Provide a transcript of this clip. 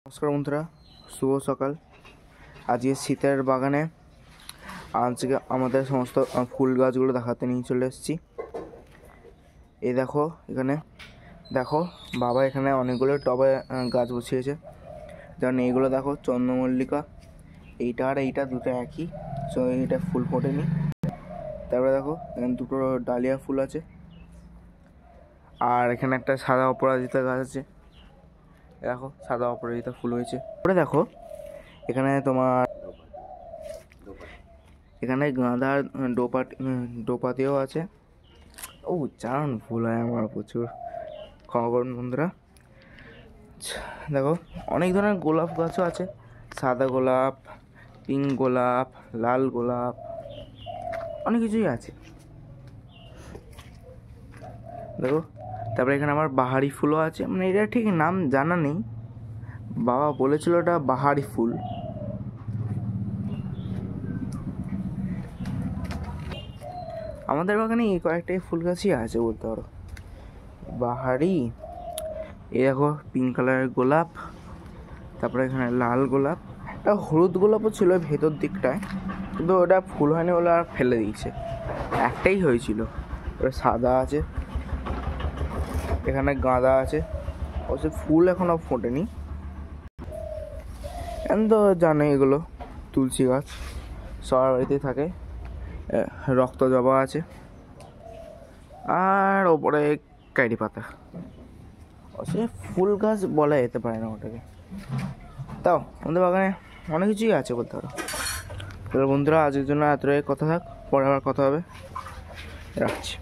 নমস্কার বন্ধুরা, শুভ সকাল। আজকে শীতের বাগানে আজকে আমাদের সমস্ত ফুল গাছগুলো দেখাতে নিয়ে চলে এসেছি। এই দেখো, এখানে দেখো বাবা এখানে অনেকগুলো টবে গাছ বসিয়েছে। যেমন এইগুলো দেখো চন্দ্রমল্লিকা, এইটা আর এইটা দুটো একই, সো এইটা ফুল ফোটেনি। তারপরে দেখো এখানে দুটো ডালিয়া ফুল আছে, আর এখানে একটা সাদা অপরাজিতা গাছ আছে। দেখো সাদা অপরাজিতা ফুল হয়েছে। পরে দেখো এখানে তোমার এখানে গাঁদার ডোপাতেও আছে। ও চারণ ফুল হয় আমার প্রচুর, ক্ষমা করুন বন্ধুরা। দেখো অনেক ধরনের গোলাপ গাছও আছে, সাদা গোলাপ, পিঙ্ক গোলাপ, লাল গোলাপ, অনেক কিছুই আছে। দেখো তারপরে এখানে আমার বাহারি ফুলও আছে, মানে এটা ঠিক নাম জানা নেই, বাবা বলেছিল এটা বাহারি ফুল। আমাদের বাগানে এই কয়েকটাই ফুল গাছই আছে বলতে পারো। বাহারি, এই দেখো পিঙ্ক কালারের গোলাপ, তারপরে এখানে লাল গোলাপ, একটা হলুদ গোলাপও ছিল ভেতর দিকটায়, কিন্তু ওটা ফুল হয়নি বলে আর ফেলে দিয়েছে, একটাই হয়েছিল। ওটা সাদা আছে, এখানে গাঁদা আছে, অবশ্য ফুল এখনও ফোটেনি। এখন তো জানো এগুলো তুলসী গাছ সবার বাড়িতেই থাকে। রক্ত জবা আছে, আর ওপরে কারি পাতা। অবশ্য ফুল গাছ বলা যেতে পারে না ওটাকে, তাও আমাদের বাগানে অনেক কিছুই আছে বলতে পারো। তাহলে বন্ধুরা আজকের জন্য এতটাই কথা থাক, পরে আবার কথা হবে, রাখছি।